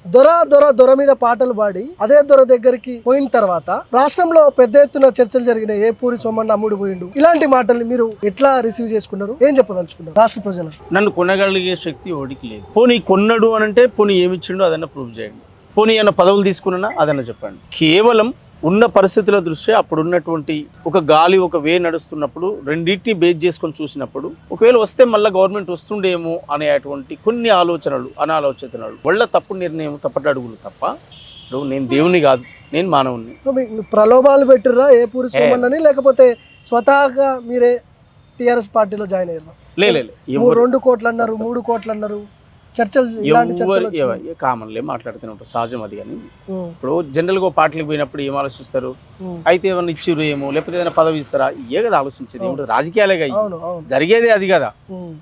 దొర మీద పాటలు పాడి అదే దొర దగ్గరికి పోయిన తర్వాత రాష్ట్రంలో పెద్ద ఎత్తున చర్చలు జరిగినాయి. ఏపూరి సోమన్న అమ్ముడు పోయిండు, ఇలాంటి మాటల్ని మీరు ఎట్లా రిసీవ్ చేసుకున్నారు? ఏం చెప్పదలుచుకున్నారు రాష్ట్ర ప్రజలు? నన్ను కొనగలిగే శక్తి ఓడికి లేదు. పోనీ కొన్నాడు అని అంటే పోనీ ఏమిచ్చిండో అదన్నా ప్రూవ్ చేయండి. పోనీ ఏమన్నా పదవులు తీసుకున్నా అదన్నా చెప్పండి. కేవలం ఉన్న పరిస్థితుల దృష్ట్యా అప్పుడున్నటువంటి ఒక గాలి ఒక వే నడుస్తున్నప్పుడు రెండింటిని బేస్ చేసుకొని చూసినప్పుడు ఒకవేళ వస్తే మళ్ళీ గవర్నమెంట్ వస్తుండేమో అనేటువంటి కొన్ని ఆలోచనలు అనాలోచనలు వల్ల తప్పుడు నిర్ణయం తప్పటి అడుగులు తప్ప నేను దేవుని కాదు, నేను మానవుని. ప్రలోభాలు పెట్టిర్రా ఏపూరి సోమన్నని, లేకపోతే స్వతహాగా మీరే టిఆర్ఎస్ పార్టీలో జాయిన్ అయ్యారు? లేదు, 2 కోట్లు అన్నారు, 3 కోట్లు అన్నారు, చర్చలు కామన్లే మాట్లాడుతూనే ఉంటారు, సహజం అది. కానీ ఇప్పుడు జనరల్గా పార్టీలకు పోయినప్పుడు ఏం ఆలోచిస్తారు? అయితే ఏమన్నా ఇచ్చిరు ఏమో, లేకపోతే ఏదైనా పదవి ఇస్తారా, ఏ కదా ఆలోచించేది. ఏమిటో రాజకీయాలేగా జరిగేదే అది కదా.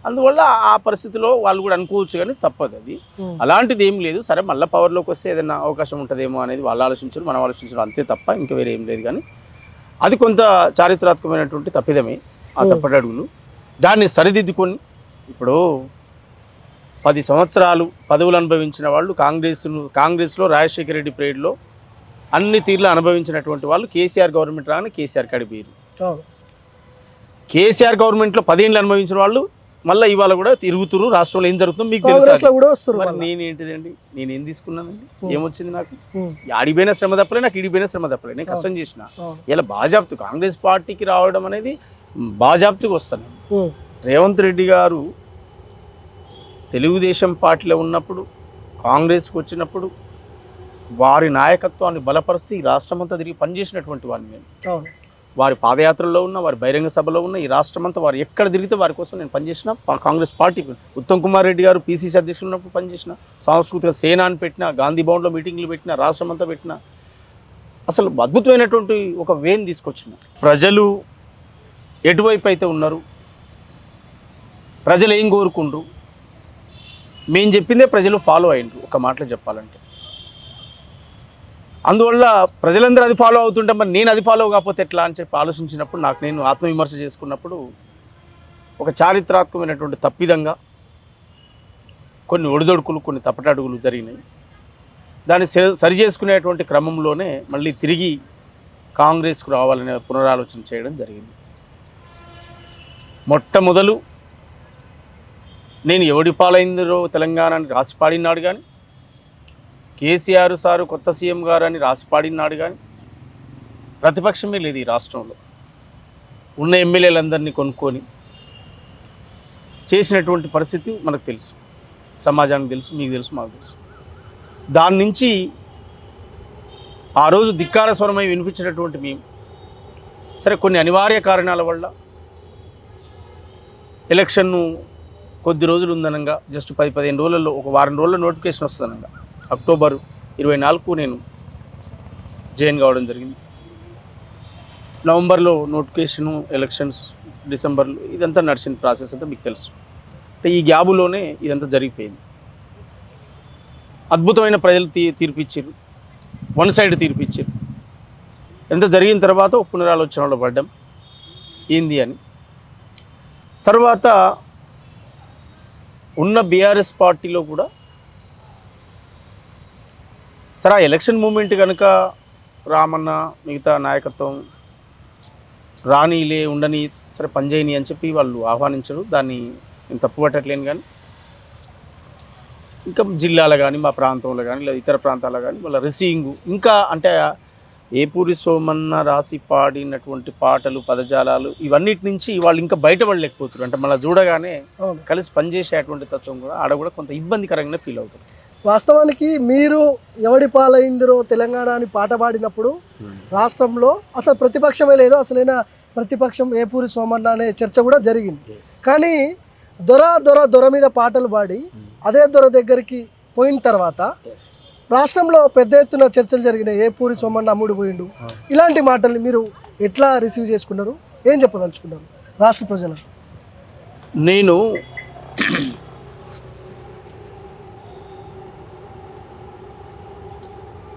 అందువల్ల ఆ పరిస్థితిలో వాళ్ళు కూడా అనుకోవచ్చు, కానీ తప్పదు అది. అలాంటిది ఏం లేదు. సరే మళ్ళీ పవర్లోకి వస్తే ఏదైనా అవకాశం ఉంటుందేమో అనేది వాళ్ళు ఆలోచించరు, మనం ఆలోచించడం అంతే తప్ప ఇంకా వేరే ఏం లేదు. కానీ అది కొంత చారిత్రాత్మకమైనటువంటి తప్పిదమే. ఆ తప్పటి అడుగులు దాన్ని సరిదిద్దుకొని ఇప్పుడు 10 సంవత్సరాలు పదవులు అనుభవించిన వాళ్ళు కాంగ్రెస్లో రాజశేఖర రెడ్డి పీరియడ్లో అన్ని తీర్లు అనుభవించినటువంటి వాళ్ళు కేసీఆర్ గవర్నమెంట్ రాగానే కేసీఆర్ కడిపోయారు. కేసీఆర్ గవర్నమెంట్లో 10 ఏళ్ళు అనుభవించిన వాళ్ళు మళ్ళీ ఇవాళ కూడా తిరుగుతురు. రాష్ట్రంలో ఏం జరుగుతుందో మీకు తెలుసు. మరి నేనేంటిదండి, నేనేం తీసుకున్నానండి? ఏమొచ్చింది నాకు? ఆడిపోయిన శ్రమ తప్పలే, నాకు ఇడిపోయిన శ్రమ తప్పలే. నేను కష్టం చేసిన ఇలా బాజాప్తు కాంగ్రెస్ పార్టీకి రావడం అనేది బాజాప్తుకి వస్తాను. రేవంత్ రెడ్డి గారు తెలుగుదేశం పార్టీలో ఉన్నప్పుడు కాంగ్రెస్కి వచ్చినప్పుడు వారి నాయకత్వాన్ని బలపరుస్తూ ఈ రాష్ట్రమంతా తిరిగి పనిచేసినటువంటి వాడిని నేను. వారి పాదయాత్రలో ఉన్న, వారి బహిరంగ సభలో ఉన్న, ఈ రాష్ట్రమంతా వారు ఎక్కడ తిరిగితే వారి కోసం నేను పనిచేసిన. కాంగ్రెస్ పార్టీకి ఉత్తమ్ కుమార్ రెడ్డి గారు పీసీసీ అధ్యక్షులు ఉన్నప్పుడు పనిచేసిన, సాంస్కృతిక సేనాన్ని పెట్టిన, గాంధీ భవన్లో మీటింగ్లు పెట్టిన, రాష్ట్రమంతా పెట్టిన. అసలు అద్భుతమైనటువంటి ఒక వేని తీసుకొచ్చిన. ప్రజలు ఎటువైపు అయితే ఉన్నారు, ప్రజలు ఏం కోరుకుండ్రు, మేము చెప్పిందే ప్రజలు ఫాలో అయ్యిండ్రు ఒక మాటలో చెప్పాలంటే. అందువల్ల ప్రజలందరూ అది ఫాలో అవుతుంటే మరి నేను అది ఫాలో కాకపోతే ఎట్లా అని చెప్పి ఆలోచించినప్పుడు నాకు నేను ఆత్మవిమర్శ చేసుకున్నప్పుడు ఒక చారిత్రాత్మకమైనటువంటి తప్పిదంగా కొన్ని ఒడిదొడుకులు, కొన్ని తప్పటడుగులు జరిగినాయి. దాన్ని సరి చేసుకునేటువంటి క్రమంలోనే మళ్ళీ తిరిగి కాంగ్రెస్కు రావాలనే పునరాలోచన చేయడం జరిగింది. మొట్టమొదలు నేను ఎవడి పాలైందో తెలంగాణని రాసిపాడినాడు కానీ, కేసీఆర్ సారు కొత్త సీఎం గారు అని రాసిపాడినాడు కానీ, ప్రతిపక్షమే లేదు ఈ రాష్ట్రంలో. ఉన్న ఎమ్మెల్యేలందరినీ కొనుక్కొని చేసినటువంటి పరిస్థితి మనకు తెలుసు, సమాజానికి తెలుసు, మీకు తెలుసు, మాకు తెలుసు. దాని నుంచి ఆ రోజు ధిక్కార స్వరమై వినిపించినటువంటి మేము సరే కొన్ని అనివార్య కారణాల వల్ల ఎలక్షన్ను కొద్ది రోజులు ఉందనగా జస్ట్ 10-15 రోజులలో, ఒక వారం రోజుల్లో నోటిఫికేషన్ వస్తుందనగా అక్టోబర్ 24 నేను జాయిన్ కావడం జరిగింది. నవంబర్లో నోటిఫికేషను, ఎలక్షన్స్ డిసెంబర్లో, ఇదంతా నడిచిన ప్రాసెస్ అంతా మీకు తెలుసు. అంటే ఈ గ్యాబులోనే ఇదంతా జరిగిపోయింది. అద్భుతమైన ప్రజలు తీర్పిచ్చారు, వన్ సైడ్ తీర్పిచ్చారు. ఎంత జరిగిన తర్వాత పునరాలోచనలో పడ్డాం ఏంది అని. తర్వాత ఉన్న బీఆర్ఎస్ పార్టీలో కూడా సరే ఆ ఎలక్షన్ మూమెంట్ కనుక రామన్న మిగతా నాయకత్వం రానీలే ఉండని, సరే పనిచేయని అని చెప్పి వాళ్ళు ఆహ్వానించరు. దాన్ని నేను తప్పుపట్టట్లేను. కానీ ఇంకా జిల్లాలో కానీ, మా ప్రాంతంలో కానీ, లేదా ఇతర ప్రాంతాల్లో కానీ వాళ్ళ రిసీవింగ్ ఇంకా అంటే ఏపూరి సోమన్న రాసి పాడినటువంటి పాటలు, పదజాలాలు, ఇవన్నిటి నుంచి వాళ్ళు ఇంకా బయటపడలేకపోతారు. అంటే మళ్ళీ చూడగానే కలిసి పనిచేసేటువంటి తత్వం కూడా ఆడ కూడా కొంత ఇబ్బందికరంగానే ఫీల్ అవుతారు. వాస్తవానికి మీరు ఎవడి పాలైందిరో తెలంగాణ అని పాట పాడినప్పుడు రాష్ట్రంలో అసలు ప్రతిపక్షమే లేదు, అసలైన ప్రతిపక్షం ఏపూరి సోమన్న అనే చర్చ కూడా జరిగింది. కానీ దొర మీద పాటలు పాడి అదే దొర దగ్గరికి పోయిన తర్వాత రాష్ట్రంలో పెద్ద ఎత్తున చర్చలు జరిగినాయి. ఏపూరి సోమన్న అమ్ముడు పోయిండు, ఇలాంటి మాటల్ని మీరు ఎట్లా రిసీవ్ చేసుకున్నారు? ఏం చెప్పదలుచుకున్నారు రాష్ట్ర ప్రజలు? నేను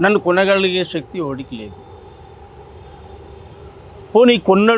నన్ను కొనగలిగే శక్తి ఓడికి లేదు. పోనీ కొన్నాడు